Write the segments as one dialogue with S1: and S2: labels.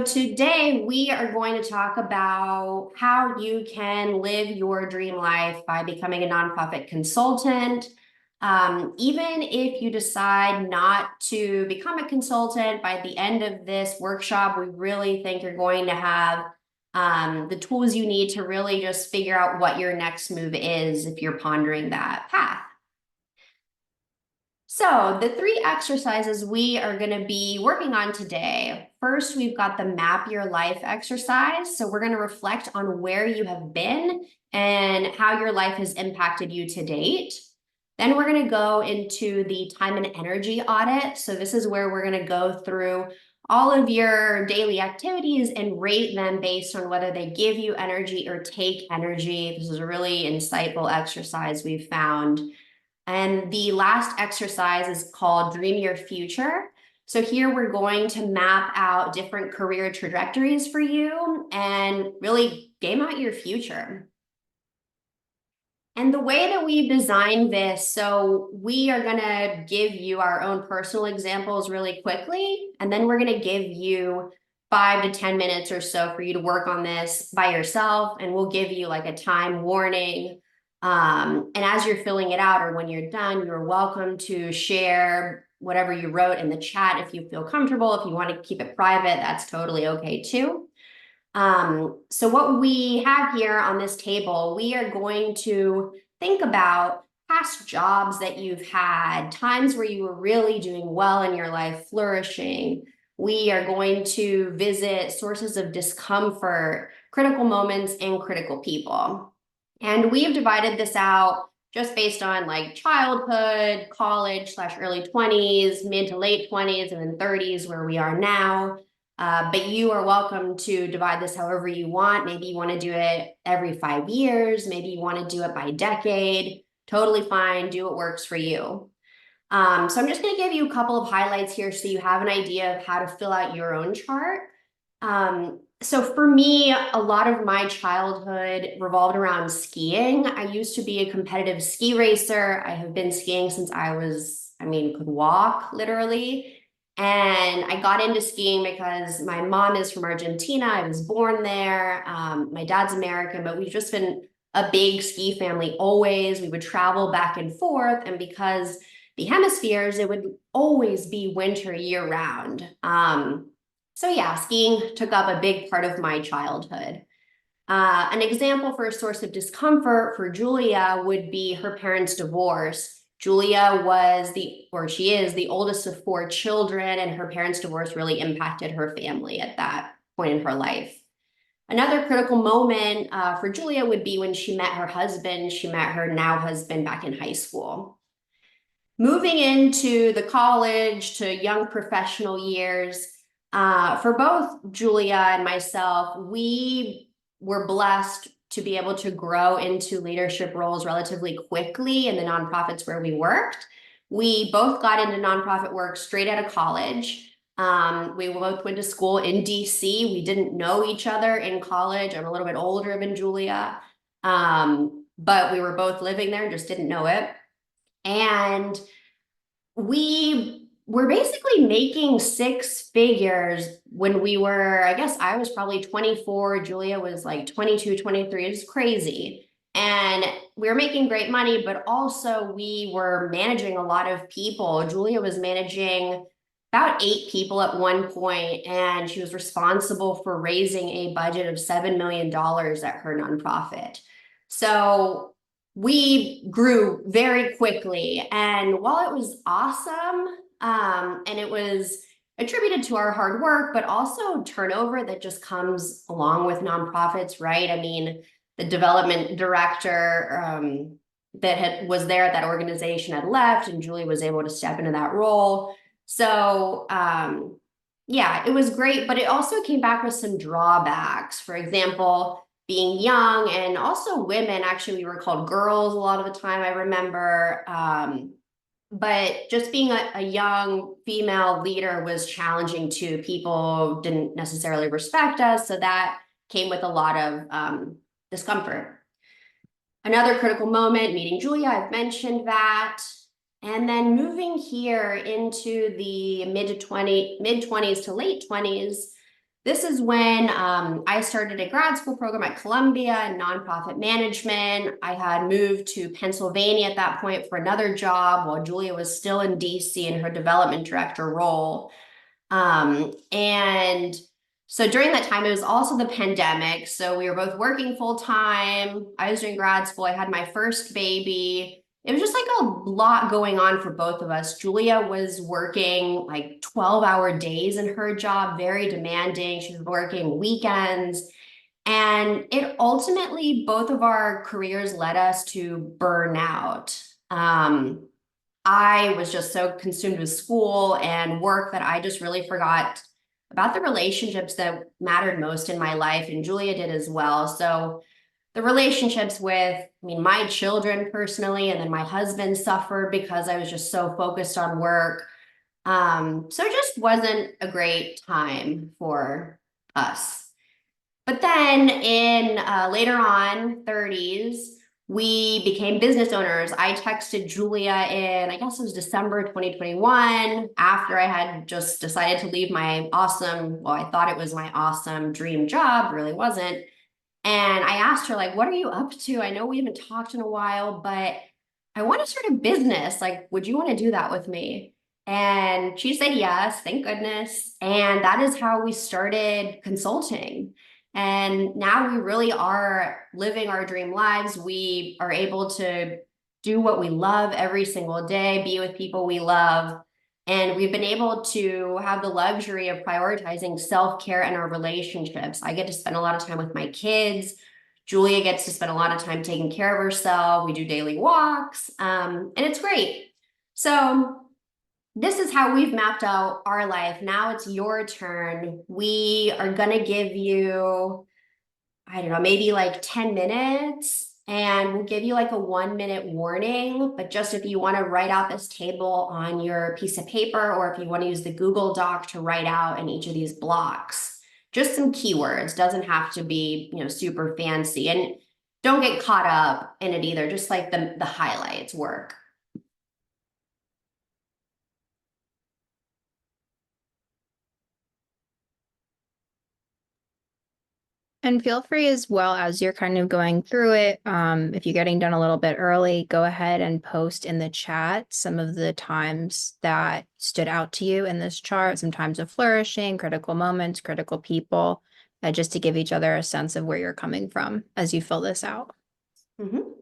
S1: Today, we are going to talk about how you can live your dream life by becoming a nonprofit consultant. Even if you decide not to become a consultant, by the end of this workshop, we really think you're going to have the tools you need to really just figure out what your next move is if you're pondering that path. So the three exercises we are going to be working on today. First, we've got the map your life exercise. So we're going to reflect on where you have been and how your life has impacted you to date. Then we're going to go into the time and energy audit. So this is where we're going to go through all of your daily activities and rate them based on whether they give you energy or take energy. This is a really insightful exercise we've found. And the last exercise is called Dream Your Future. So here we're going to map out different career trajectories for you and really game out your future. And the way that we've designed this, so we are going to give you our own personal examples really quickly, and then we're going to give you 5 to 10 minutes or so for you to work on this by yourself, and we'll give you like a time warning. And as you're filling it out or when you're done, you're welcome to share whatever you wrote in the chat if you feel comfortable. If you want to keep it private, that's totally okay too. So what we have here on this table, we are going to think about past jobs that you've had, times where you were really doing well in your life, flourishing. We are going to visit sources of discomfort, critical moments, and critical people. And we've divided this out just based on like childhood, college / early 20s, mid to late 20s, and then 30s where we are now. But you are welcome to divide this however you want. Maybe you want to do it every 5 years. Maybe you want to do it by decade. Totally fine. Do what works for you. So I'm just going to give you a couple of highlights here so you have an idea of how to fill out your own chart. So for me, a lot of my childhood revolved around skiing. I used to be a competitive ski racer. I have been skiing since could walk literally. And I got into skiing because my mom is from Argentina. I was born there. My dad's American, but we've just been a big ski family always. We would travel back and forth. And because the hemispheres, it would always be winter year round. So yeah, skiing took up a big part of my childhood. An example for a source of discomfort for Julia would be her parents' divorce. Julia she is the oldest of 4 children, and her parents' divorce really impacted her family at that point in her life. Another critical moment for Julia would be when she met her husband. She met her now husband back in high school. Moving into the college to young professional years, for both Julia and myself, we were blessed to be able to grow into leadership roles relatively quickly in the nonprofits where we worked. We both got into nonprofit work straight out of college. We both went to school in DC. We didn't know each other in college. I'm a little bit older than Julia, but we were both living there and just didn't know it. And we were basically making 6 figures when we were, I guess I was probably 24, Julia was like 22, 23. It was crazy. And we were making great money, but also we were managing a lot of people. Julia was managing about 8 people at one point, and she was responsible for raising a budget of $7 million at her nonprofit. So we grew very quickly. And while it was awesome, and it was attributed to our hard work, but also turnover that just comes along with nonprofits, right? I mean, the development director was there at that organization had left, and Julie was able to step into that role. So yeah, it was great, but it also came back with some drawbacks. For example, being young, and also women, actually, we were called girls a lot of the time, I remember. But just being a young female leader was challenging too. People didn't necessarily respect us, so that came with a lot of discomfort. Another critical moment, meeting Julia, I've mentioned that. And then moving here into the mid 20s to late 20s, This is when I started a grad school program at Columbia in nonprofit management. I had moved to Pennsylvania at that point for another job while Julia was still in DC in her development director role. And so during that time, it was also the pandemic. So we were both working full time. I was doing grad school. I had my first baby. It was just like a lot going on for both of us. Julia was working like 12-hour days in her job, very demanding. She was working weekends. And it ultimately, both of our careers led us to burnout. I was just so consumed with school and work that I just really forgot about the relationships that mattered most in my life, and Julia did as well. So the relationships with, I mean, my children personally, and then my husband suffered because I was just so focused on work. So it just wasn't a great time for us. But then in later on 30s, we became business owners. I texted Julia in, I guess it was December 2021, after I had just decided to leave my awesome, well, I thought it was my awesome dream job, really wasn't. And I asked her, like, what are you up to? I know we haven't talked in a while, but I want to start a business. Like, would you want to do that with me? And she said yes, thank goodness. And that is how we started consulting. And now we really are living our dream lives. We are able to do what we love every single day, be with people we love. And we've been able to have the luxury of prioritizing self-care and our relationships. I get to spend a lot of time with my kids. Julia gets to spend a lot of time taking care of herself. We do daily walks, and it's great. So this is how we've mapped out our life. Now it's your turn. We are going to give you, I don't know, maybe like 10 minutes. And we'll give you like a 1 minute warning. But just if you want to write out this table on your piece of paper, or if you want to use the Google Doc to write out in each of these blocks, just some keywords, doesn't have to be, super fancy. And don't get caught up in it either. Just like the highlights work.
S2: And feel free as well as you're kind of going through it. If you're getting done a little bit early, go ahead and post in the chat some of the times that stood out to you in this chart, some times of flourishing, critical moments, critical people, just to give each other a sense of where you're coming from as you fill this out.
S1: Mhm.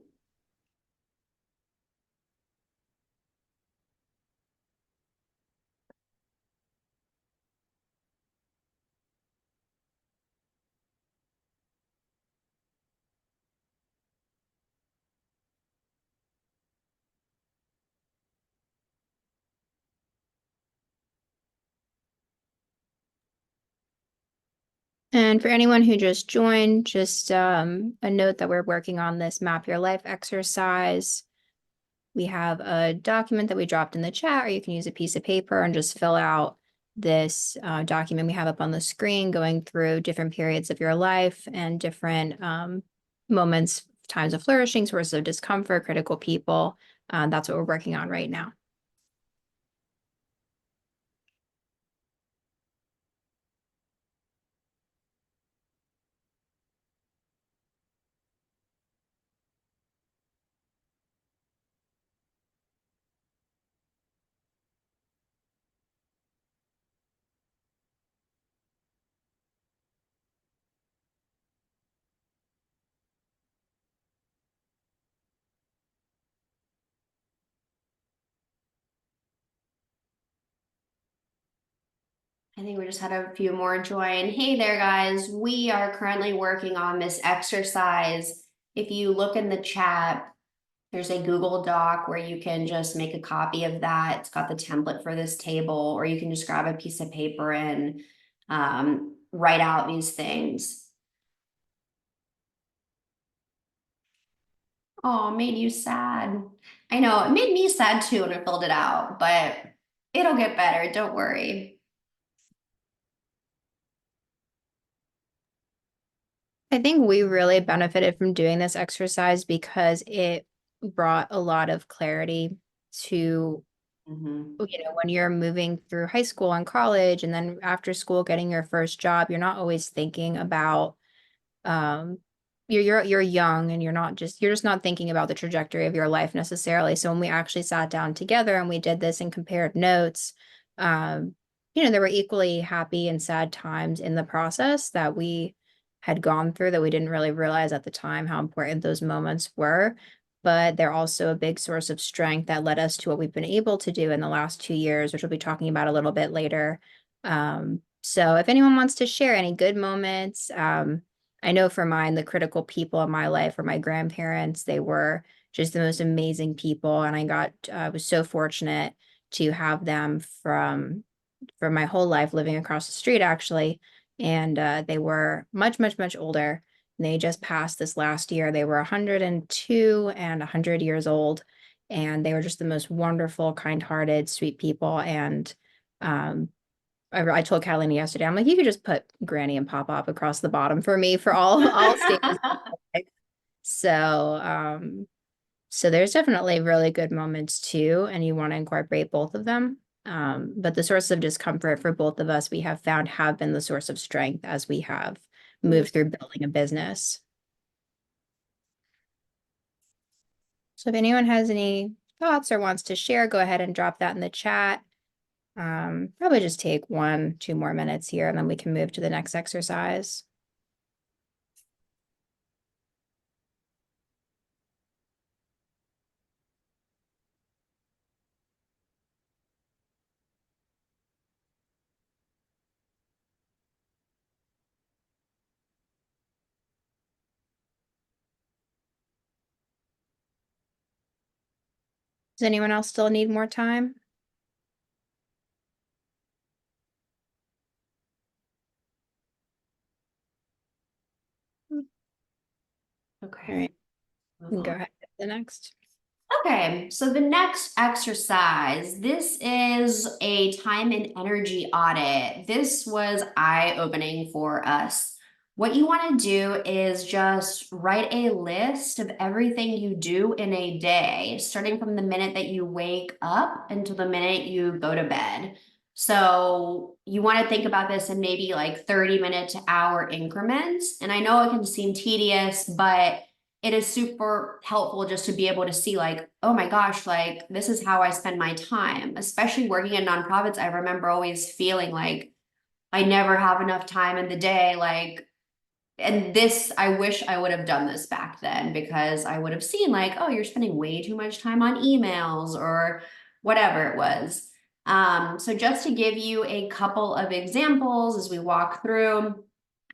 S2: And for anyone who just joined, just a note that we're working on this Map Your Life exercise. We have a document that we dropped in the chat, or you can use a piece of paper and just fill out this document we have up on the screen, going through different periods of your life and different moments, times of flourishing, sources of discomfort, critical people. That's what we're working on right now.
S1: I think we just had a few more join. Hey there, guys. We are currently working on this exercise. If you look in the chat, there's a Google Doc where you can just make a copy of that. It's got the template for this table, or you can just grab a piece of paper and write out these things. Oh, made you sad. I know, it made me sad too when I filled it out, but it'll get better. Don't worry.
S2: I think we really benefited from doing this exercise because it brought a lot of clarity to When you're moving through high school and college, and then after school, getting your first job, you're not always thinking about, um, you're young and you're just not thinking about the trajectory of your life necessarily. So when we actually sat down together and we did this and compared notes, um, there were equally happy and sad times in the process that we had gone through that we didn't really realize at the time how important those moments were. But they're also a big source of strength that led us to what we've been able to do in the last 2 years, which we'll be talking about a little bit later. So if anyone wants to share any good moments, I know for mine, the critical people in my life were my grandparents. They were just the most amazing people, and I was so fortunate to have them from my whole life, living across the street actually. And they were much, much, much older. And they just passed this last year. They were 102 and 100 years old, and they were just the most wonderful, kind-hearted, sweet people. And I told Catalina yesterday, I'm like, you could just put Granny and Pop Up across the bottom for me for all stages. So, so there's definitely really good moments too, and you want to incorporate both of them. But the source of discomfort for both of us, we have found have been the source of strength as we have moved through building a business. So if anyone has any thoughts or wants to share, go ahead and drop that in the chat. Probably just take 1, 2 more minutes here, and then we can move to the next exercise. Does anyone else still need more time?
S1: Okay.
S2: All right, we can go ahead to the next.
S1: Okay, so the next exercise, this is a time and energy audit. This was eye-opening for us. What you want to do is just write a list of everything you do in a day, starting from the minute that you wake up until the minute you go to bed. So you want to think about this in maybe like 30-minute to hour increments. And I know it can seem tedious, but it is super helpful just to be able to see like, oh my gosh, like this is how I spend my time, especially working in nonprofits. I remember always feeling like I never have enough time in the day. Like, and this, I wish I would have done this back then because I would have seen like, oh, you're spending way too much time on emails or whatever it was. So just to give you a couple of examples as we walk through,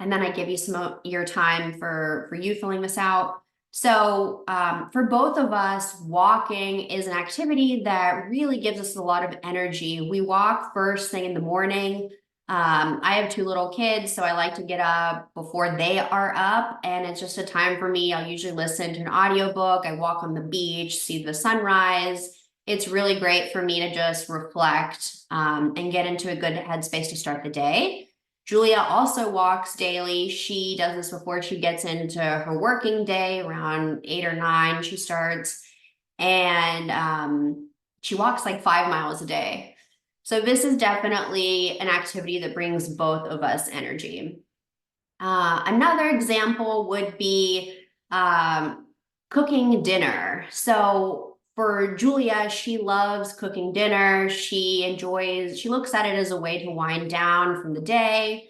S1: and then I give you some of your time for you filling this out. So for both of us, walking is an activity that really gives us a lot of energy. We walk first thing in the morning. I have 2 little kids, so I like to get up before they are up, and it's just a time for me. I'll usually listen to an audiobook. I walk on the beach, see the sunrise. It's really great for me to just reflect and get into a good headspace to start the day. Julia also walks daily. She does this before she gets into her working day around 8 or 9. She starts, and she walks like 5 miles a day. So this is definitely an activity that brings both of us energy. Another example would be cooking dinner. So for Julia, she loves cooking dinner. She looks at it as a way to wind down from the day.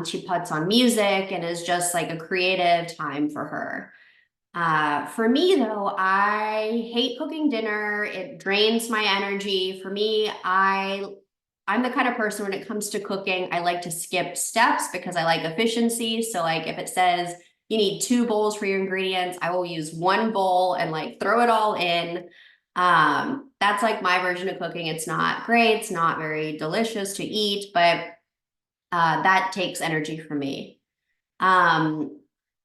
S1: She puts on music and is just like a creative time for her. For me though, I hate cooking dinner. It drains my energy. For me, I'm the kind of person when it comes to cooking, I like to skip steps because I like efficiency. So like if it says you need 2 bowls for your ingredients, I will use 1 bowl and like throw it all in. That's like my version of cooking. It's not great. It's not very delicious to eat, but that takes energy from me.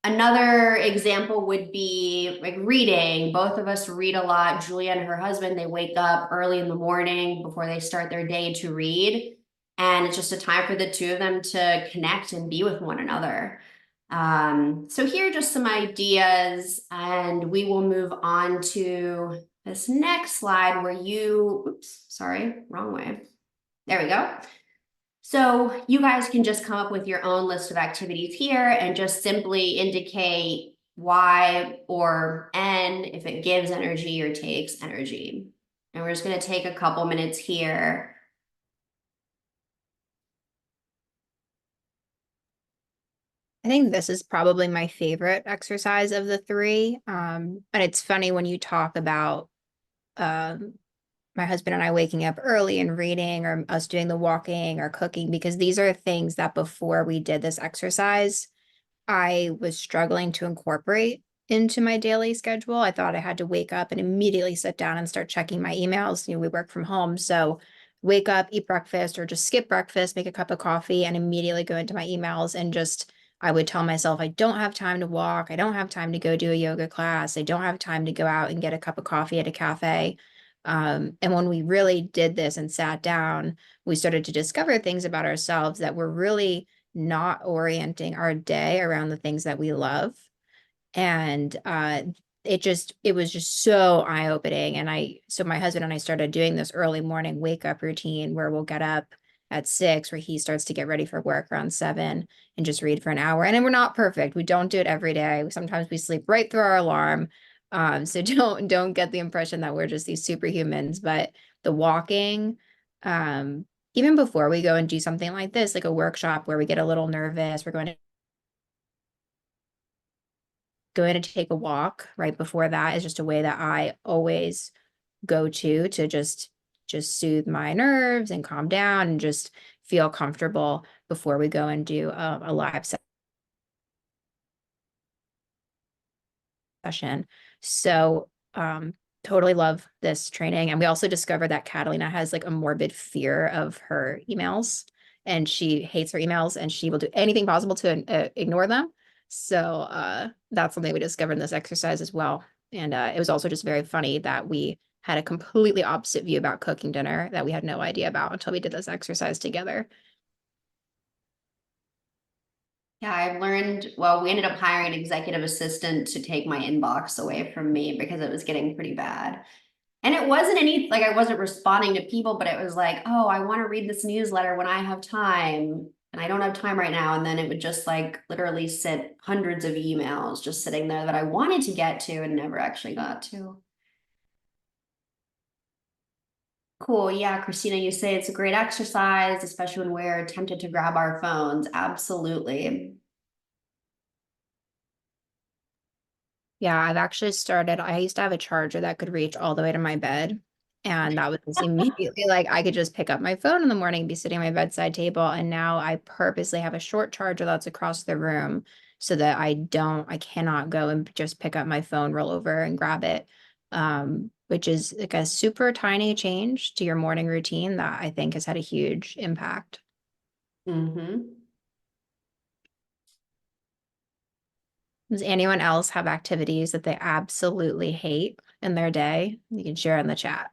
S1: Another example would be like reading. Both of us read a lot. Julia and her husband, they wake up early in the morning before they start their day to read. And it's just a time for the 2 of them to connect and be with one another. So here are just some ideas, and we will move on to this next slide where you, oops, sorry, wrong way. There we go. So you guys can just come up with your own list of activities here and just simply indicate Y or N if it gives energy or takes energy. And we're just going to take a couple minutes here.
S2: I think this is probably my favorite exercise of the three. And it's funny when you talk about um, my husband and I waking up early and reading, or us doing the walking or cooking, because these are things that before we did this exercise, I was struggling to incorporate into my daily schedule. I thought I had to wake up and immediately sit down and start checking my emails. We work from home. So wake up, eat breakfast, or just skip breakfast, make a cup of coffee, and immediately go into my emails. And just, I would tell myself, I don't have time to walk. I don't have time to go do a yoga class. I don't have time to go out and get a cup of coffee at a cafe. And when we really did this and sat down, we started to discover things about ourselves that were really not orienting our day around the things that we love. And it was just so eye-opening. And so my husband and I started doing this early morning wake up routine where we'll get up at 6, where he starts to get ready for work around 7 and just read for an hour. And then we're not perfect. We don't do it every day. Sometimes we sleep right through our alarm. So don't get the impression that we're just these superhumans, but the walking, even before we go and do something like this, like a workshop where we get a little nervous, we're going to take a walk right before that is just a way that I always go to just soothe my nerves and calm down and just feel comfortable before we go and do a live session. So totally love this training. And we also discovered that Catalina has like a morbid fear of her emails, and she hates her emails and she will do anything possible to ignore them. So that's something we discovered in this exercise as well. And it was also just very funny that we had a completely opposite view about cooking dinner that we had no idea about until we did this exercise together.
S1: Yeah, I've learned, well, we ended up hiring an executive assistant to take my inbox away from me because it was getting pretty bad. And it wasn't any, like I wasn't responding to people, but it was like, oh, I want to read this newsletter when I have time. And I don't have time right now. And then it would just like literally sit hundreds of emails just sitting there that I wanted to get to and never actually got to. Cool. Yeah, Christina, you say it's a great exercise, especially when we're tempted to grab our phones. Absolutely.
S2: Yeah, I've actually started. I used to have a charger that could reach all the way to my bed. And that was just immediately like I could just pick up my phone in the morning, be sitting at my bedside table. And now I purposely have a short charger that's across the room so that I cannot go and just pick up my phone, roll over and grab it. Which is like a super tiny change to your morning routine that I think has had a huge impact.
S1: Mm-hmm.
S2: Does anyone else have activities that they absolutely hate in their day? You can share in the chat.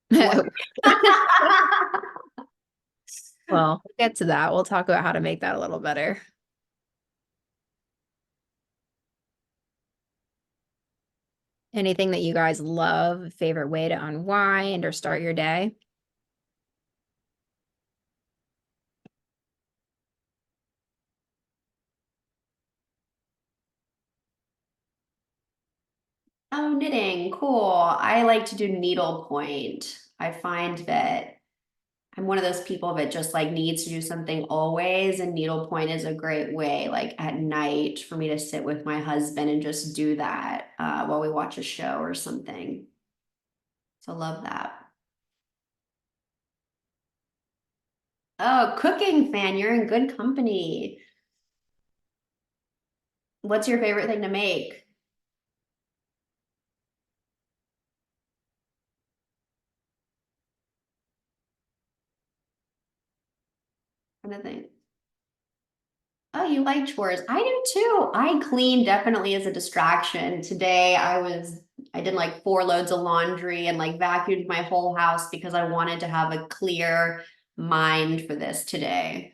S1: What?
S2: Well, we'll get to that. We'll talk about how to make that a little better. Anything that you guys love, favorite way to unwind or start your day?
S1: Oh, knitting. Cool. I like to do needlepoint. I find that I'm one of those people that just like needs to do something always, and needlepoint is a great way, like at night, for me to sit with my husband and just do that while we watch a show or something. So love that. Oh, cooking fan, you're in good company. What's your favorite thing to make? Kind of thing. Oh, you like chores. I do too. I clean definitely as a distraction. Today I did like 4 loads of laundry and like vacuumed my whole house because I wanted to have a clear mind for this today.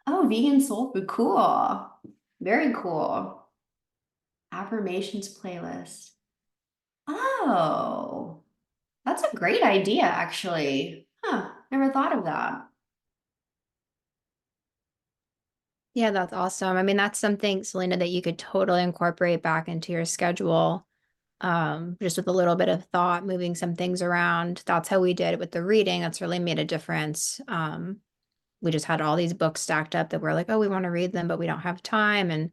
S1: Oh, vegan soul food. Cool. Very cool. Affirmations playlist. Oh, that's a great idea, actually. Huh, never thought of that.
S2: Yeah, that's awesome. I mean, that's something, Selena, that you could totally incorporate back into your schedule. Just with a little bit of thought, moving some things around. That's how we did it with the reading. That's really made a difference. We just had all these books stacked up that we're like, oh, we want to read them, but we don't have time. And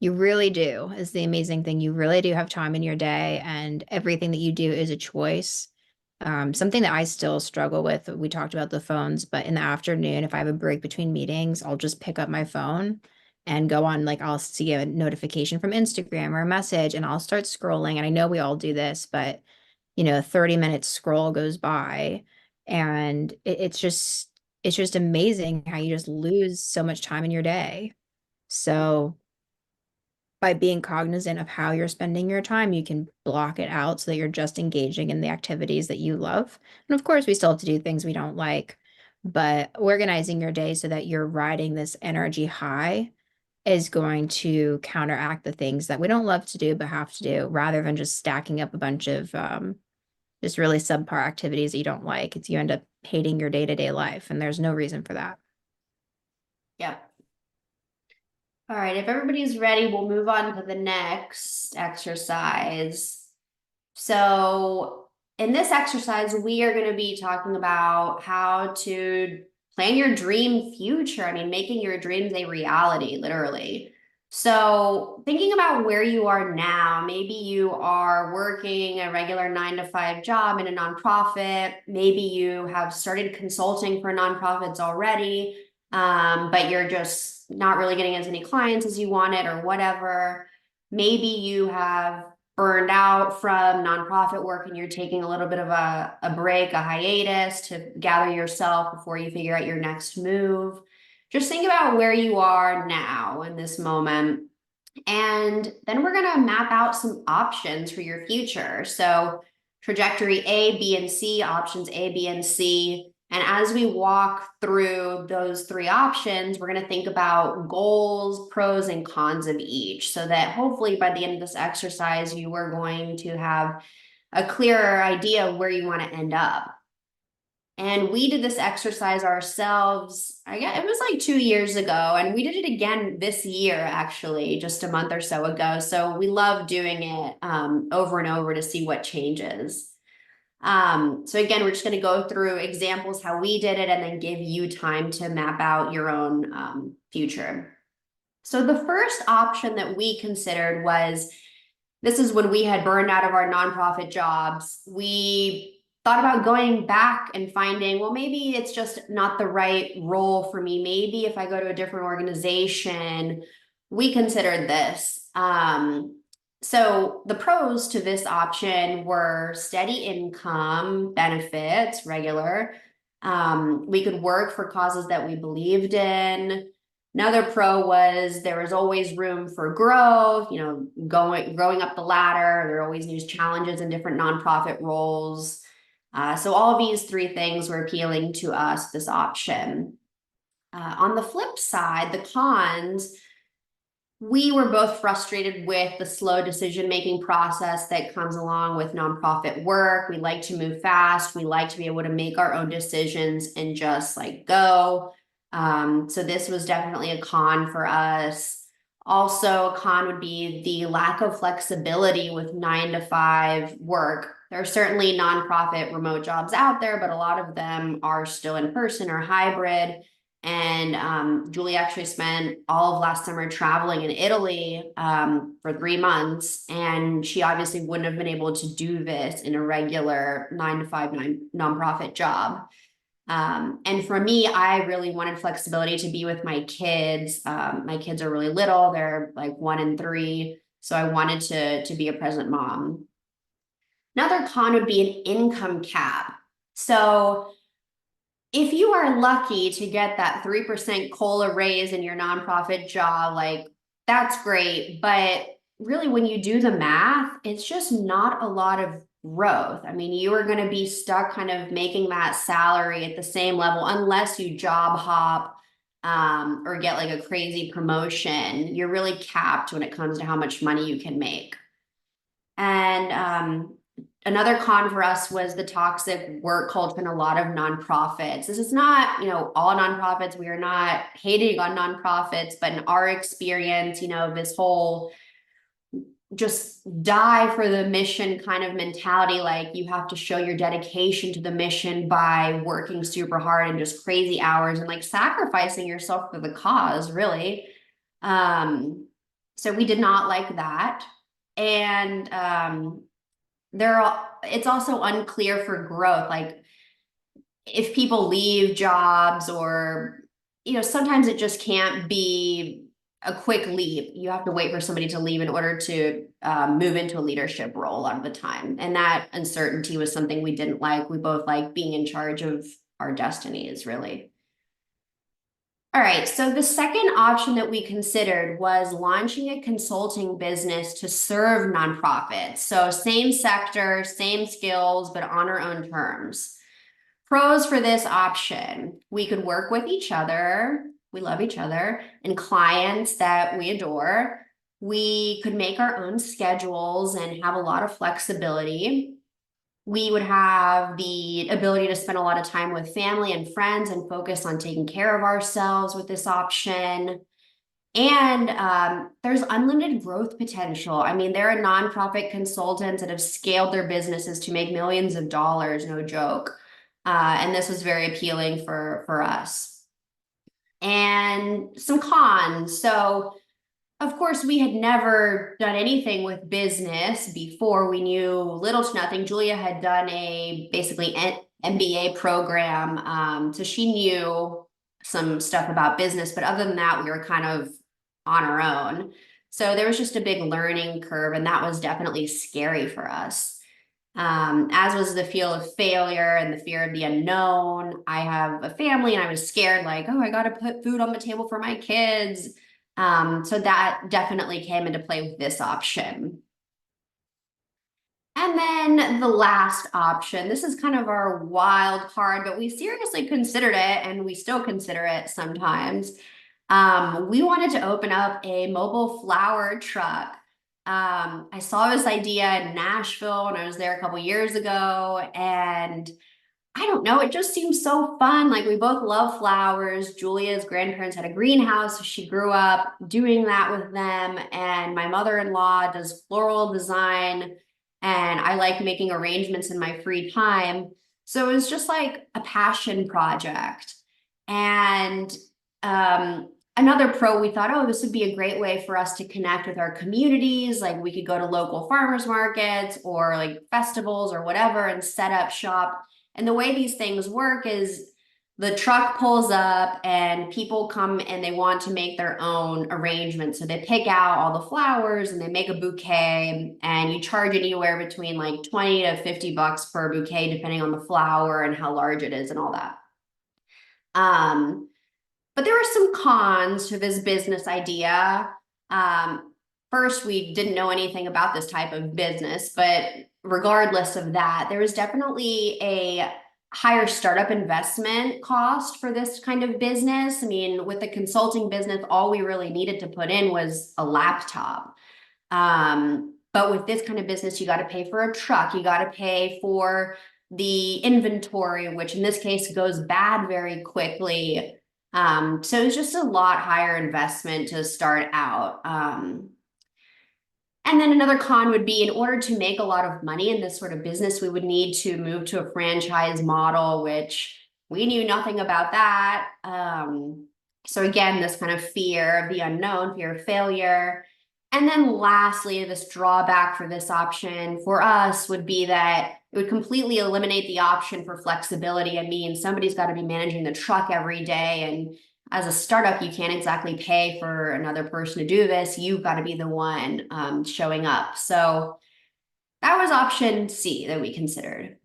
S2: you really do, is the amazing thing. You really do have time in your day, and everything that you do is a choice. Something that I still struggle with, we talked about the phones, but in the afternoon, if I have a break between meetings, I'll just pick up my phone and go on, like, I'll see a notification from Instagram or a message, and I'll start scrolling. And I know we all do this, but 30 minutes scroll goes by, and it's just amazing how you just lose so much time in your day. So by being cognizant of how you're spending your time, you can block it out so that you're just engaging in the activities that you love. And of course, we still have to do things we don't like, but organizing your day so that you're riding this energy high is going to counteract the things that we don't love to do but have to do, rather than just stacking up a bunch of just really subpar activities that you don't like. It's you end up hating your day-to-day life, and there's no reason for that.
S1: Yep. All right, if everybody's ready, we'll move on to the next exercise. So, in this exercise, we are going to be talking about how to plan your dream future. I mean, making your dreams a reality, literally. So, thinking about where you are now, maybe you are working a regular 9 to 5 job in a nonprofit. Maybe you have started consulting for nonprofits already, but you're just not really getting as many clients as you wanted or whatever. Maybe you have burned out from nonprofit work and you're taking a little bit of a break, a hiatus to gather yourself before you figure out your next move. Just think about where you are now in this moment. And then we're going to map out some options for your future. So, trajectory A, B, and C, options A, B, and C. And as we walk through those three options, we're going to think about goals, pros, and cons of each so that hopefully by the end of this exercise, you are going to have a clearer idea of where you want to end up. And we did this exercise ourselves. I guess it was like 2 years ago, and we did it again this year, actually, just a month or so ago. So we love doing it over and over to see what changes. So again, we're just going to go through examples how we did it and then give you time to map out your own future. So the first option that we considered was, this is when we had burned out of our nonprofit jobs. We thought about going back and finding, well, maybe it's just not the right role for me. Maybe if I go to a different organization, we considered this. So the pros to this option were steady income, benefits, regular. We could work for causes that we believed in. Another pro was there was always room for growth, growing up the ladder. There are always new challenges in different nonprofit roles. So all of these three things were appealing to us, this option. On the flip side, the cons, we were both frustrated with the slow decision-making process that comes along with nonprofit work. We like to move fast. We like to be able to make our own decisions and just like go. So this was definitely a con for us. Also, a con would be the lack of flexibility with 9 to 5 work. There are certainly nonprofit remote jobs out there, but a lot of them are still in person or hybrid. And Julie actually spent all of last summer traveling in Italy for 3 months. And she obviously wouldn't have been able to do this in a regular 9 to 5 nonprofit job. And for me, I really wanted flexibility to be with my kids. My kids are really little, they're like 1 and 3. So I wanted to be a present mom. Another con would be an income cap. So if you are lucky to get that 3% COLA raise in your nonprofit job, like that's great. But really, when you do the math, it's just not a lot of growth. I mean, you are going to be stuck kind of making that salary at the same level unless you job hop or get like a crazy promotion, you're really capped when it comes to how much money you can make. And another con for us was the toxic work culture in a lot of nonprofits. This is not, all nonprofits. We are not hating on nonprofits, but in our experience, this whole just die for the mission kind of mentality, like you have to show your dedication to the mission by working super hard and just crazy hours and like sacrificing yourself for the cause, really. So we did not like that. And it's also unclear for growth, like if people leave jobs or sometimes it just can't be a quick leap. You have to wait for somebody to leave in order to move into a leadership role a lot of the time, and that uncertainty was something we didn't like. We both like being in charge of our destinies, really. All right, so the second option that we considered was launching a consulting business to serve nonprofits. So same sector, same skills, but on our own terms. Pros for this option: we could work with each other. We love each other and clients that we adore. We could make our own schedules and have a lot of flexibility. We would have the ability to spend a lot of time with family and friends and focus on taking care of ourselves with this option. And there's unlimited growth potential. I mean, there are nonprofit consultants that have scaled their businesses to make millions of dollars, no joke. And this was very appealing for us. And some cons. So of course, we had never done anything with business before. We knew little to nothing. Julia had done a basically MBA program. So she knew some stuff about business, but other than that, we were kind of on our own. So there was just a big learning curve, and that was definitely scary for us. As was the feel of failure and the fear of the unknown. I have a family and I was scared, like, oh, I got to put food on the table for my kids. So that definitely came into play with this option. And then the last option, this is kind of our wild card, but we seriously considered it and we still consider it sometimes. We wanted to open up a mobile flower truck. I saw this idea in Nashville when I was there a couple years ago, and I don't know, it just seems so fun. Like we both love flowers. Julia's grandparents had a greenhouse, so she grew up doing that with them. And my mother-in-law does floral design, and I like making arrangements in my free time. So it was just like a passion project. And another pro, we thought, oh, this would be a great way for us to connect with our communities. Like we could go to local farmers markets or like festivals or whatever and set up shop. And the way these things work is the truck pulls up and people come and they want to make their own arrangements. So they pick out all the flowers and they make a bouquet, and you charge anywhere between like 20 to 50 bucks per bouquet, depending on the flower and how large it is and all that. But there were some cons to this business idea. First, we didn't know anything about this type of business, but regardless of that, there was definitely a higher startup investment cost for this kind of business. I mean, with the consulting business, all we really needed to put in was a laptop. But with this kind of business, you got to pay for a truck, you got to pay for the inventory, which in this case goes bad very quickly. So it's just a lot higher investment to start out. And then another con would be, in order to make a lot of money in this sort of business, we would need to move to a franchise model, which we knew nothing about that. So again, this kind of fear of the unknown, fear of failure. And then lastly, this drawback for this option for us would be that it would completely eliminate the option for flexibility. I mean, somebody's got to be managing the truck every day, and as a startup, you can't exactly pay for another person to do this. You've got to be the one showing up. So that was option C that we considered.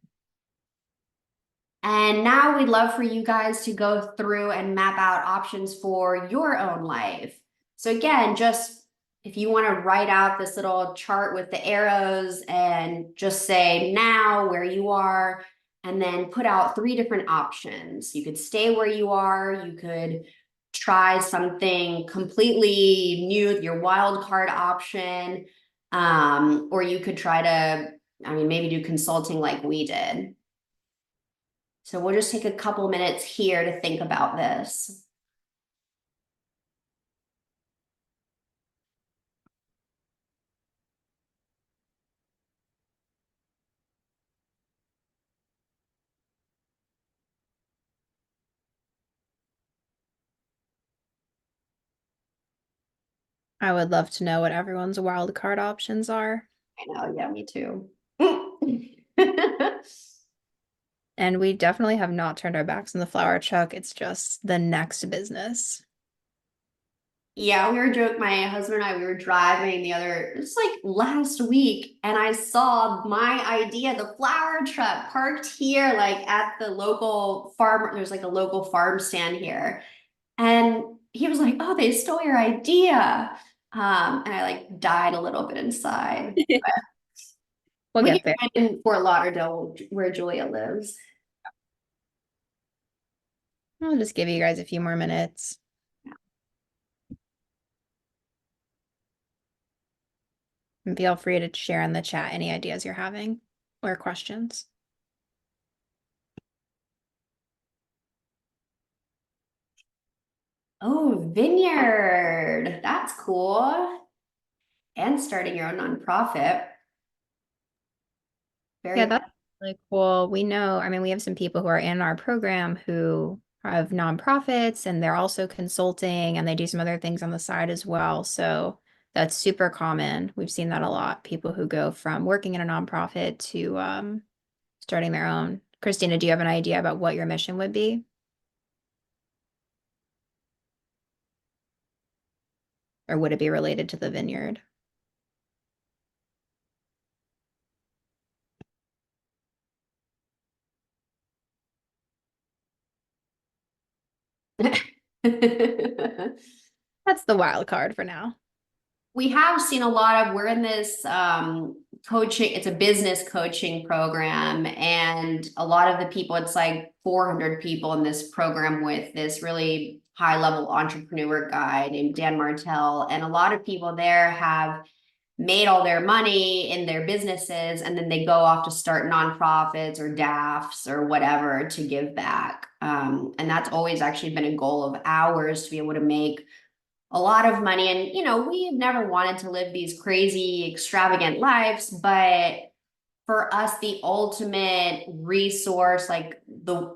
S1: And now we'd love for you guys to go through and map out options for your own life. So again, just if you want to write out this little chart with the arrows and just say now where you are, and then put out 3 different options. You could stay where you are, you could try something completely new with your wild card option. Or you could try to, I mean, maybe do consulting like we did. So we'll just take a couple minutes here to think about this.
S2: I would love to know what everyone's wild card options are.
S1: I know, yeah, me too.
S2: And we definitely have not turned our backs on the flower truck. It's just the next business.
S1: Yeah, we were joking. My husband and I, we were driving it was like last week, and I saw my idea, the flower truck parked here, like at the local farm. There's like a local farm stand here. And he was like, "Oh, they stole your idea." And I like died a little bit inside.
S2: We'll
S1: We
S2: get
S1: can
S2: there.
S1: find in Fort Lauderdale where Julia lives.
S2: I'll just give you guys a few more minutes. And feel free to share in the chat any ideas you're having or questions.
S1: Oh, vineyard. That's cool. And starting your own nonprofit.
S2: Yeah,
S1: Very
S2: that's really cool. We know, I mean, we have some people who are in our program who have nonprofits and they're also consulting and they do some other things on the side as well. So that's super common. We've seen that a lot. People who go from working in a nonprofit to starting their own. Christina, do you have an idea about what your mission would be? Or would it be related to the vineyard? That's the wild card for now.
S1: We have seen a lot of, we're in this coaching, it's a business coaching program, and a lot of the people, it's like 400 people in this program with this really high level entrepreneur guy named Dan Martell. And a lot of people there have made all their money in their businesses, and then they go off to start nonprofits or DAFs or whatever to give back. And that's always actually been a goal of ours, to be able to make a lot of money. And, we've never wanted to live these crazy, extravagant lives, but for us, the ultimate resource, like the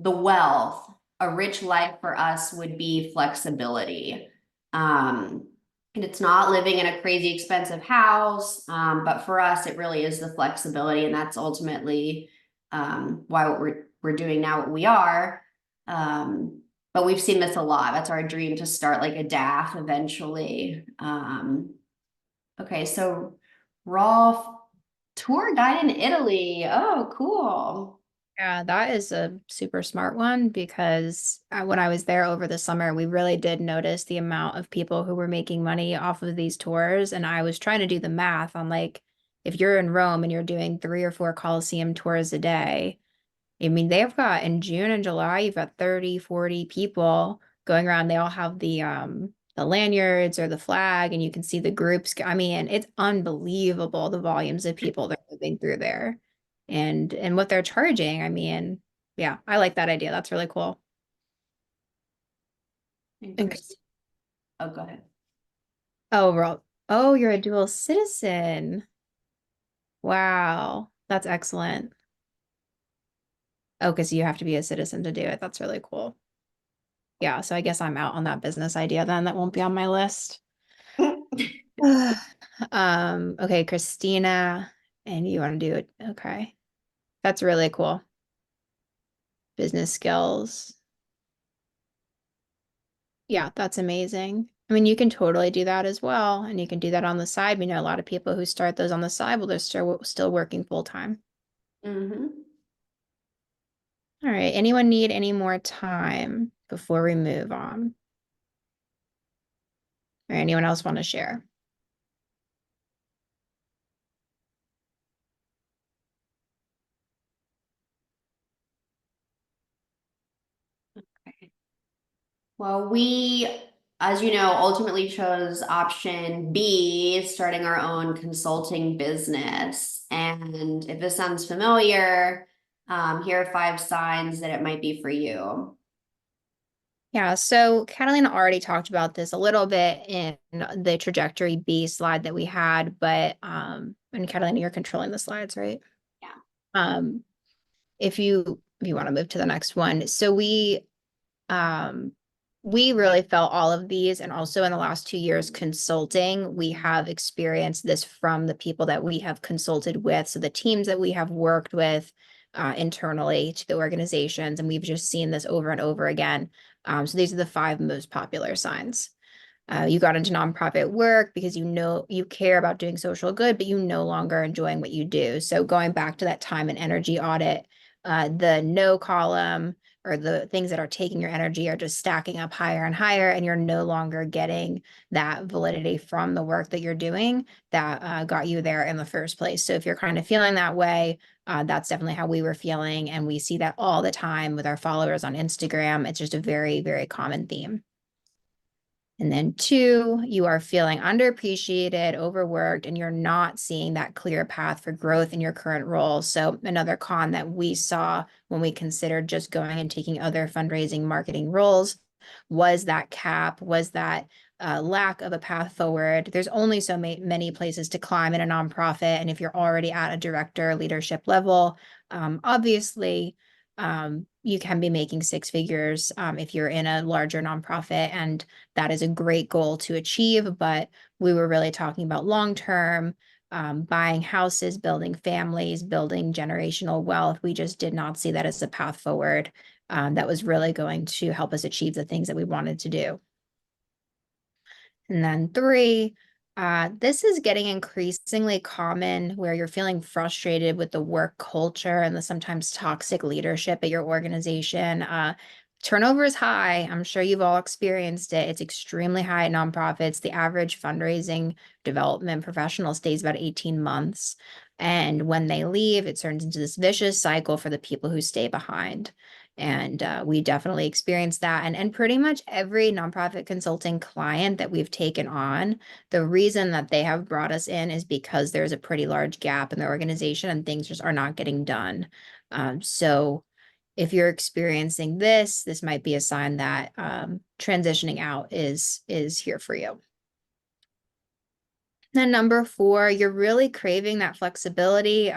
S1: wealth, a rich life for us would be flexibility. And it's not living in a crazy expensive house, but for us, it really is the flexibility, and that's ultimately why we're doing now what we are. But we've seen this a lot. That's our dream, to start like a DAF eventually. Okay, so raw tour guide in Italy. Oh, cool.
S2: Yeah, that is a super smart one because when I was there over the summer, we really did notice the amount of people who were making money off of these tours. And I was trying to do the math on like, if you're in Rome and you're doing 3 or 4 Colosseum tours a day, I mean, they've got in June and July, you've got 30, 40 people going around. They all have the lanyards or the flag, and you can see the groups. I mean, it's unbelievable the volumes of people that are moving through there and what they're charging. I mean, yeah, I like that idea. That's really cool. And
S1: Oh, go ahead.
S2: oh, oh, you're a dual citizen. Wow, that's excellent. Oh, because you have to be a citizen to do it. That's really cool. Yeah, so I guess I'm out on that business idea then. That won't be on my list. Okay, Christina, and you want to do it. Okay. That's really cool. Business skills. Yeah, that's amazing. I mean, you can totally do that as well, and you can do that on the side. We know a lot of people who start those on the side, well, they're still working full time.
S1: Mm-hmm.
S2: All right. Anyone need any more time before we move on? Or anyone else want to share?
S1: Well, we, as you know, ultimately chose option B, starting our own consulting business. And if this sounds familiar, here are 5 signs that it might be for you.
S2: Yeah, so Catalina already talked about this a little bit in the trajectory B slide that we had, but and Catalina, you're controlling the slides, right?
S1: Yeah.
S2: Um, if you want to move to the next one. So um we really felt all of these, and also in the last 2 years consulting, we have experienced this from the people that we have consulted with. So the teams that we have worked with internally to the organizations, and we've just seen this over and over again. So these are the 5 most popular signs. You got into nonprofit work because you know you care about doing social good, but you no longer enjoying what you do. So going back to that time and energy audit, the no column or the things that are taking your energy are just stacking up higher and higher, and you're no longer getting that validity from the work that you're doing that got you there in the first place. So if you're kind of feeling that way, that's definitely how we were feeling. And we see that all the time with our followers on Instagram. It's just a very, very common theme. And then 2, you are feeling underappreciated, overworked, and you're not seeing that clear path for growth in your current role. So another con that we saw when we considered just going and taking other fundraising marketing roles was that cap, was that lack of a path forward. There's only so many places to climb in a nonprofit. And if you're already at a director leadership level, obviously, you can be making 6 figures if you're in a larger nonprofit, and that is a great goal to achieve. But we were really talking about long-term, buying houses, building families, building generational wealth. We just did not see that as a path forward that was really going to help us achieve the things that we wanted to do. And then 3, this is getting increasingly common where you're feeling frustrated with the work culture and the sometimes toxic leadership at your organization. Turnover is high. I'm sure you've all experienced it. It's extremely high at nonprofits. The average fundraising development professional stays about 18 months. And when they leave, it turns into this vicious cycle for the people who stay behind. And we definitely experienced that. And pretty much every nonprofit consulting client that we've taken on, the reason that they have brought us in is because there's a pretty large gap in the organization and things just are not getting done. So if you're experiencing this, this might be a sign that transitioning out is here for you. Then number 4, you're really craving that flexibility.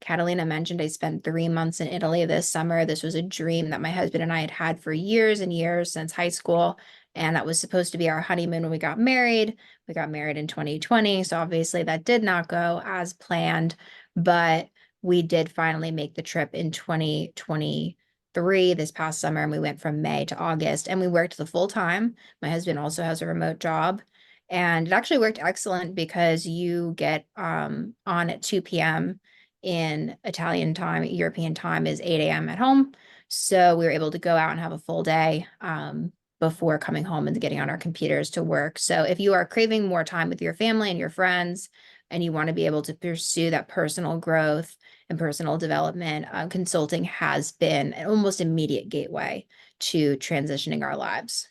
S2: Catalina mentioned I spent 3 months in Italy this summer. This was a dream that my husband and I had had for years and years since high school. And that was supposed to be our honeymoon when we got married. We got married in 2020. So obviously that did not go as planned, but we did finally make the trip in 2023 this past summer. And we went from May to August, and we worked the full time. My husband also has a remote job. And it actually worked excellent because you get on at 2 p.m. in Italian time. European time is 8 a.m. at home. So we were able to go out and have a full day before coming home and getting on our computers to work. So if you are craving more time with your family and your friends, and you want to be able to pursue that personal growth and personal development, consulting has been an almost immediate gateway to transitioning our lives.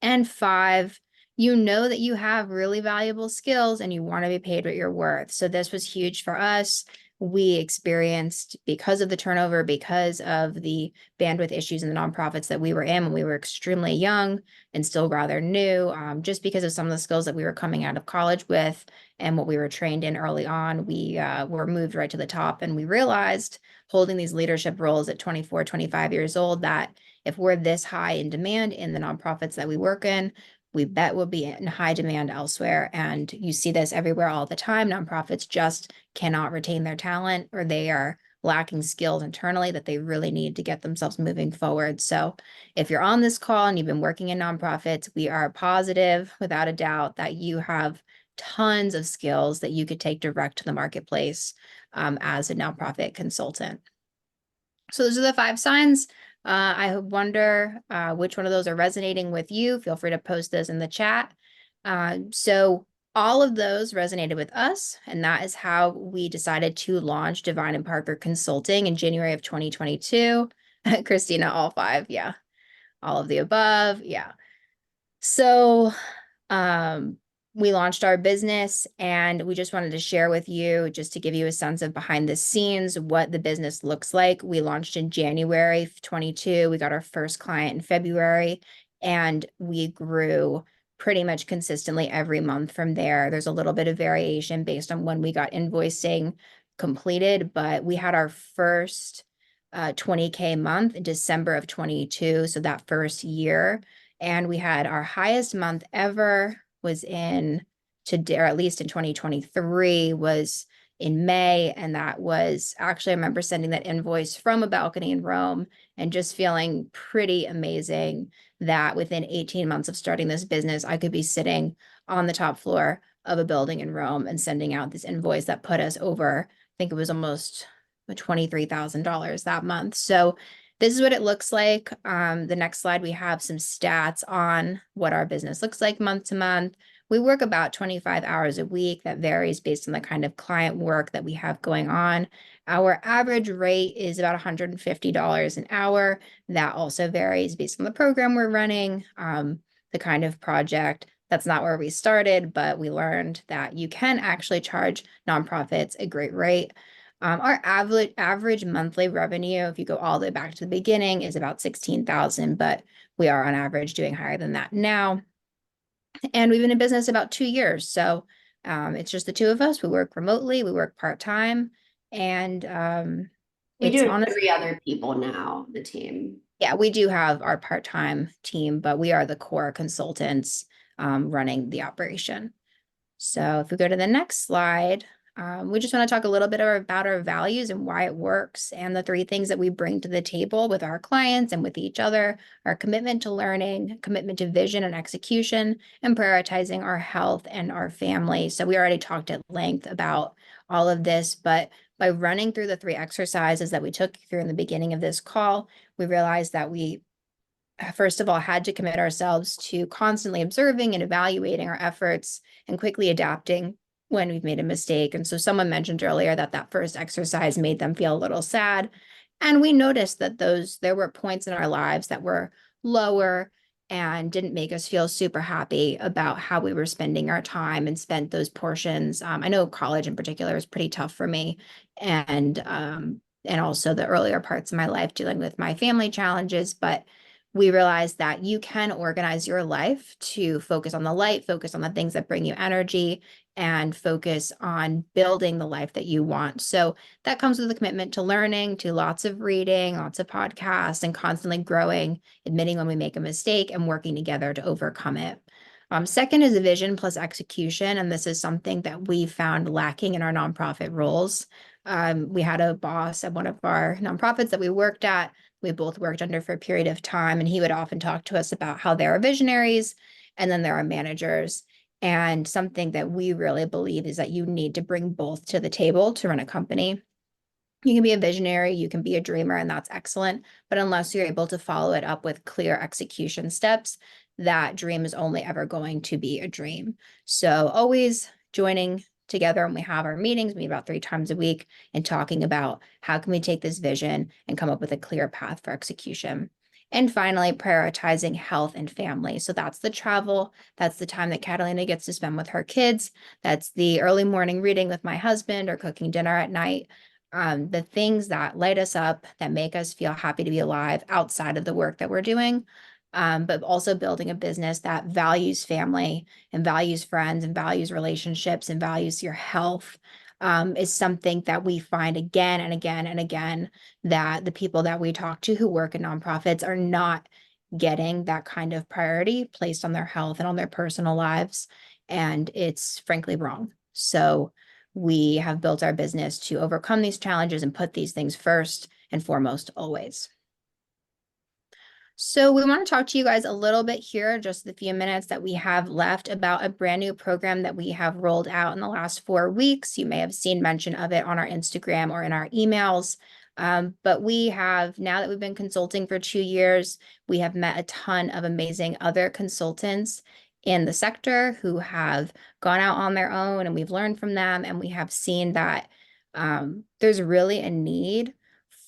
S2: And 5, you know that you have really valuable skills and you want to be paid what you're worth. So this was huge for us. We experienced, because of the turnover, because of the bandwidth issues in the nonprofits that we were in when we were extremely young and still rather new, just because of some of the skills that we were coming out of college with and what we were trained in early on, we were moved right to the top. And we realized, holding these leadership roles at 24, 25 years old, that if we're this high in demand in the nonprofits that we work in, we bet we'll be in high demand elsewhere. And you see this everywhere all the time. Nonprofits just cannot retain their talent, or they are lacking skills internally that they really need to get themselves moving forward. So if you're on this call and you've been working in nonprofits, we are positive, without a doubt, that you have tons of skills that you could take direct to the marketplace as a nonprofit consultant. So those are the 5 signs. I wonder which one of those are resonating with you. Feel free to post those in the chat. So all of those resonated with us, and that is how we decided to launch Divine and Parker Consulting in January of 2022. Christina, all 5, yeah. all of the above. Yeah. So we launched our business, and we just wanted to share with you, just to give you a sense of behind the scenes, what the business looks like. We launched in January 22. We got our first client in February, and we grew pretty much consistently every month from there. There's a little bit of variation based on when we got invoicing completed, but we had our first 20K month in December of 22. So that first year. And we had our highest month ever was or at least in 2023, was in May. And that was actually, I remember sending that invoice from a balcony in Rome and just feeling pretty amazing that within 18 months of starting this business, I could be sitting on the top floor of a building in Rome and sending out this invoice that put us over, I think it was almost $23,000 that month. So this is what it looks like. The next slide, we have some stats on what our business looks like month to month. We work about 25 hours a week. That varies based on the kind of client work that we have going on. Our average rate is about $150 an hour. That also varies based on the program we're running, the kind of project. That's not where we started, but we learned that you can actually charge nonprofits a great rate. Our average monthly revenue, if you go all the way back to the beginning, is about 16,000, but we are on average doing higher than that now. And we've been in business about 2 years. So it's just the two of us. We work remotely, we work part-time, and
S1: We
S2: it's
S1: do have
S2: honestly,
S1: 3 other people now, the team.
S2: yeah, we do have our part-time team, but we are the core consultants running the operation. So if we go to the next slide, we just want to talk a little bit about our values and why it works, and the 3 things that we bring to the table with our clients and with each other: our commitment to learning, commitment to vision and execution, and prioritizing our health and our family. So we already talked at length about all of this, but by running through the 3 exercises that we took through in the beginning of this call, we realized that we first of all had to commit ourselves to constantly observing and evaluating our efforts and quickly adapting when we've made a mistake. And so someone mentioned earlier that that first exercise made them feel a little sad. And we noticed that there were points in our lives that were lower and didn't make us feel super happy about how we were spending our time and spent those portions. I know college in particular is pretty tough for me. And also the earlier parts of my life dealing with my family challenges. But we realized that you can organize your life to focus on the light, focus on the things that bring you energy, and focus on building the life that you want. So that comes with a commitment to learning, to lots of reading, lots of podcasts, and constantly growing, admitting when we make a mistake, and working together to overcome it. Second is a vision plus execution, and this is something that we found lacking in our nonprofit roles. We had a boss at one of our nonprofits that we worked at. We both worked under for a period of time, and he would often talk to us about how there are visionaries and then there are managers. And something that we really believe is that you need to bring both to the table to run a company. You can be a visionary, you can be a dreamer, and that's excellent. But unless you're able to follow it up with clear execution steps, that dream is only ever going to be a dream. So always joining together, and we have our meetings, we meet about 3 times a week, and talking about how can we take this vision and come up with a clear path for execution. And finally, prioritizing health and family. So that's the travel. That's the time that Catalina gets to spend with her kids. That's the early morning reading with my husband or cooking dinner at night. The things that light us up, that make us feel happy to be alive outside of the work that we're doing, but also building a business that values family and values friends and values relationships and values your health, is something that we find again and again and again, that the people that we talk to who work in nonprofits are not getting that kind of priority placed on their health and on their personal lives. And it's frankly wrong. So we have built our business to overcome these challenges and put these things first and foremost always. So we want to talk to you guys a little bit here, just the few minutes that we have left, about a brand new program that we have rolled out in the last 4 weeks. You may have seen mention of it on our Instagram or in our emails. But we have, now that we've been consulting for 2 years, we have met a ton of amazing other consultants in the sector who have gone out on their own, and we've learned from them, and we have seen that there's really a need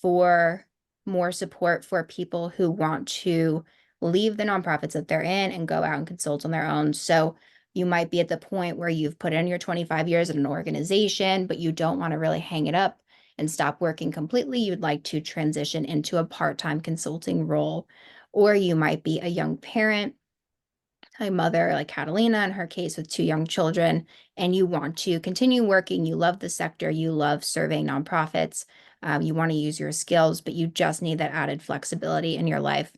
S2: for more support for people who want to leave the nonprofits that they're in and go out and consult on their own. So you might be at the point where you've put in your 25 years at an organization, but you don't want to really hang it up and stop working completely. You'd like to transition into a part-time consulting role, or you might be a young parent, a mother like Catalina in her case with two young children, and you want to continue working. You love the sector, you love serving nonprofits, you want to use your skills, but you just need that added flexibility in your life.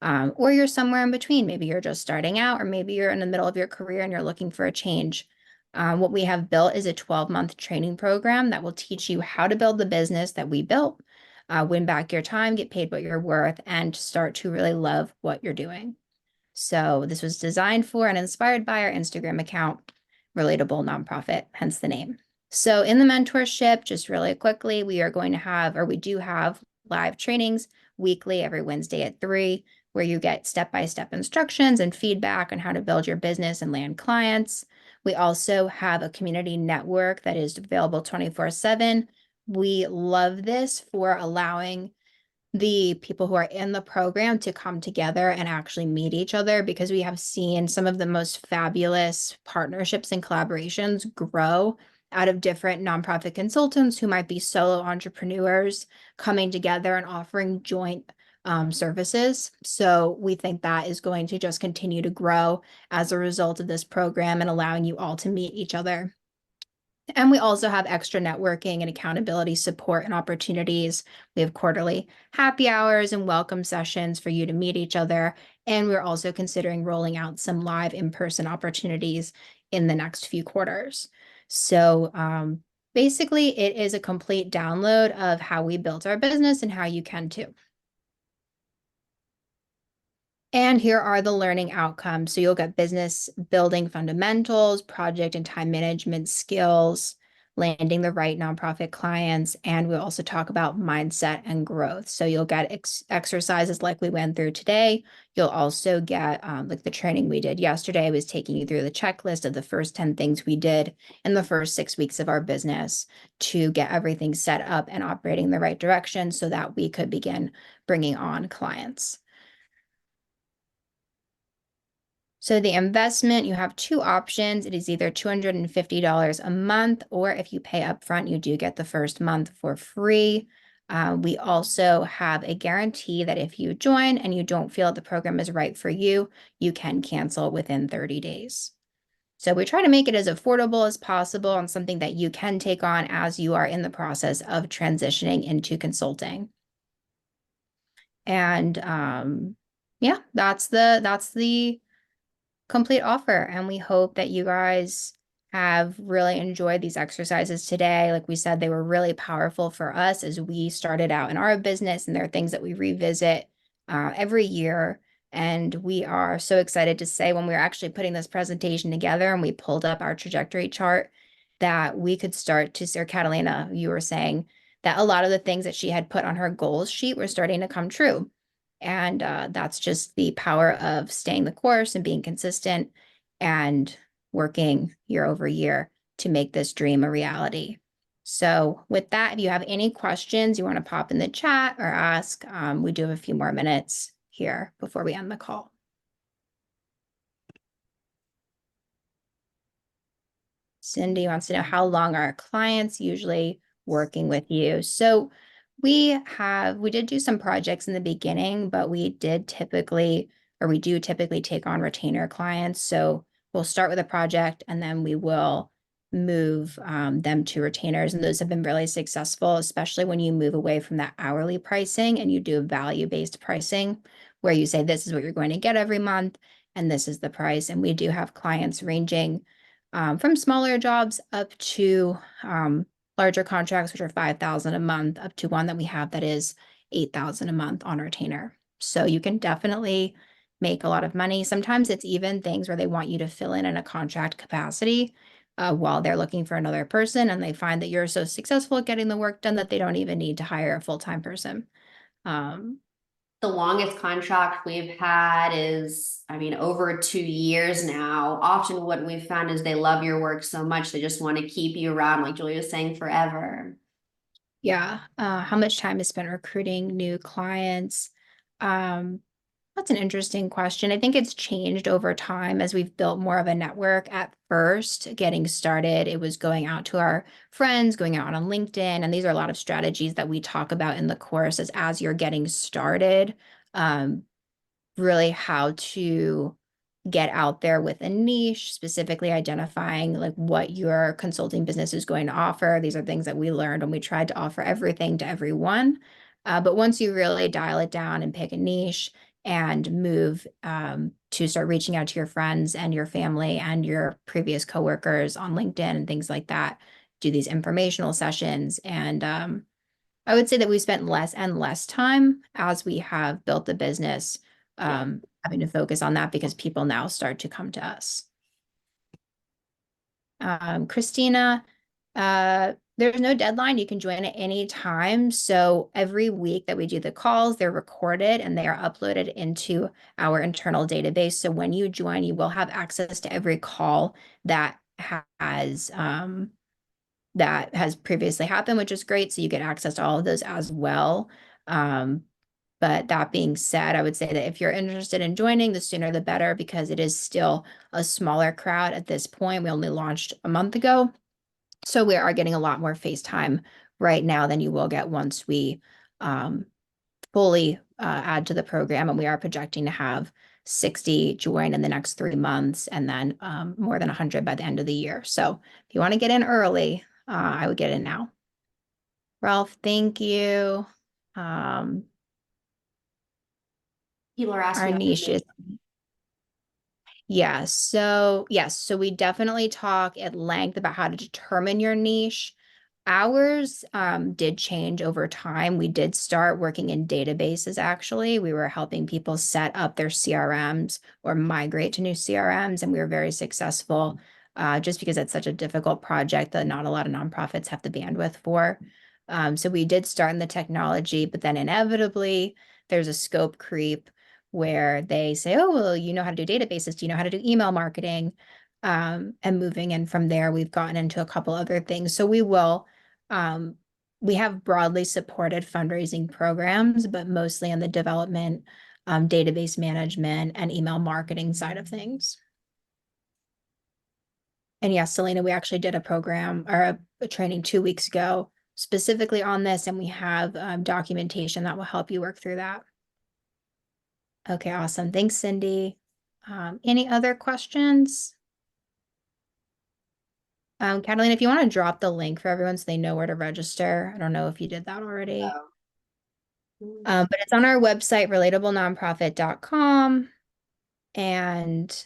S2: Or you're somewhere in between. Maybe you're just starting out, or maybe you're in the middle of your career and you're looking for a change. What we have built is a 12-month training program that will teach you how to build the business that we built, win back your time, get paid what you're worth, and start to really love what you're doing. So this was designed for and inspired by our Instagram account, Relatable Nonprofit, hence the name. So in the mentorship, just really quickly, we are going to have, or we do have live trainings weekly every Wednesday at 3, where you get step-by-step instructions and feedback on how to build your business and land clients. We also have a community network that is available 24/7. We love this for allowing the people who are in the program to come together and actually meet each other, because we have seen some of the most fabulous partnerships and collaborations grow out of different nonprofit consultants who might be solo entrepreneurs coming together and offering joint services. So we think that is going to just continue to grow as a result of this program and allowing you all to meet each other. And we also have extra networking and accountability support and opportunities. We have quarterly happy hours and welcome sessions for you to meet each other. And we're also considering rolling out some live in-person opportunities in the next few quarters. So basically, it is a complete download of how we built our business and how you can too. And here are the learning outcomes. So you'll get business building fundamentals, project and time management skills, landing the right nonprofit clients, and we'll also talk about mindset and growth. So you'll get exercises like we went through today. You'll also get like the training we did yesterday was taking you through the checklist of the first 10 things we did in the first 6 weeks of our business to get everything set up and operating in the right direction so that we could begin bringing on clients. So the investment, you have two options. It is either $250 a month, or if you pay upfront, you do get the first month for free. We also have a guarantee that if you join and you don't feel the program is right for you, you can cancel within 30 days. So we try to make it as affordable as possible and something that you can take on as you are in the process of transitioning into consulting. And yeah, that's the complete offer. And we hope that you guys have really enjoyed these exercises today. Like we said, they were really powerful for us as we started out in our business, and there are things that we revisit every year. And we are so excited to say when we were actually putting this presentation together and we pulled up our trajectory chart that we could start to, or Catalina, you were saying that a lot of the things that she had put on her goals sheet were starting to come true. And that's just the power of staying the course and being consistent and working year over year to make this dream a reality. So with that, if you have any questions you want to pop in the chat or ask, we do have a few more minutes here before we end the call. Cindy wants to know, how long are our clients usually working with you? So we did do some projects in the beginning, but we do typically take on retainer clients. So we'll start with a project and then we will move them to retainers. And those have been really successful, especially when you move away from that hourly pricing and you do value-based pricing, where you say, this is what you're going to get every month, and this is the price. And we do have clients ranging from smaller jobs up to larger contracts, which are $5,000 a month, up to one that we have that is $8,000 a month on retainer. So you can definitely make a lot of money. Sometimes it's even things where they want you to fill in a contract capacity while they're looking for another person, and they find that you're so successful at getting the work done that they don't even need to hire a full-time person.
S1: The longest contract we've had is, I mean, over 2 years now. Often what we've found is they love your work so much, they just want to keep you around, like Julia was saying, forever.
S2: Yeah. How much time is spent recruiting new clients? That's an interesting question. I think it's changed over time as we've built more of a network. At first, getting started, it was going out to our friends, going out on LinkedIn, and these are a lot of strategies that we talk about in the course as you're getting started, um, really how to get out there with a niche, specifically identifying like what your consulting business is going to offer. These are things that we learned when we tried to offer everything to everyone. But once you really dial it down and pick a niche and move to start reaching out to your friends and your family and your previous coworkers on LinkedIn and things like that, do these informational sessions. And I would say that we spent less and less time as we have built the business,
S1: Yeah.
S2: having to focus on that because people now start to come to us. Christina, there's no deadline. You can join at any time. So every week that we do the calls, they're recorded and they are uploaded into our internal database. So when you join, you will have access to every call that has previously happened, which is great. So you get access to all of those as well. But that being said, I would say that if you're interested in joining, the sooner the better, because it is still a smaller crowd at this point. We only launched a month ago. So we are getting a lot more face time right now than you will get once we fully add to the program. And we are projecting to have 60 join in the next 3 months and then more than 100 by the end of the year. So if you want to get in early, I would get in now. Ralph, thank you.
S1: People are
S2: Our
S1: asking about
S2: niche is, yes. So we definitely talk at length about how to determine your niche. Ours did change over time. We did start working in databases, actually. We were helping people set up their CRMs or migrate to new CRMs, and we were very successful just because it's such a difficult project that not a lot of nonprofits have the bandwidth for. So we did start in the technology, but then inevitably there's a scope creep where they say, oh, well, you know how to do databases. Do you know how to do email marketing? And moving in from there, we've gotten into a couple other things. So we have broadly supported fundraising programs, but mostly in the development, database management, and email marketing side of things. And yes, Selena, we actually did a program or a training 2 weeks ago specifically on this, and we have documentation that will help you work through that. Okay, awesome. Thanks, Cindy. Any other questions? Catalina, if you want to drop the link for everyone so they know where to register. I don't know if you did that already. But it's on our website, relatablononprofit.com. And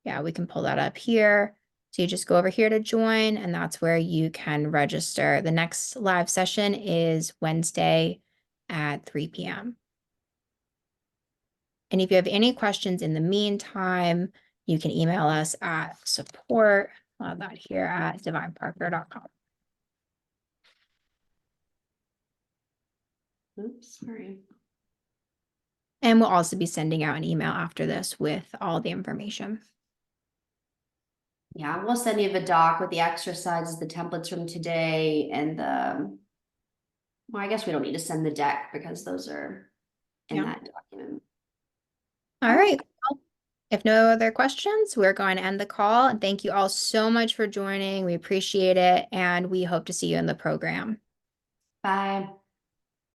S2: yeah, we can pull that up here. So you just go over here to join, and that's where you can register. The next live session is Wednesday at 3 p.m. And if you have any questions in the meantime, you can email us at support, that here at divineparker.com.
S1: Oops, sorry.
S2: And we'll also be sending out an email after this with all the information.
S1: Yeah, we'll send you the doc with the exercises, the templates from today, and well, I guess we don't need to send the deck because those are in that document.
S2: All right. Well, if no other questions, we're going to end the call. And thank you all so much for joining. We appreciate it. And we hope to see you in the program.
S1: Bye.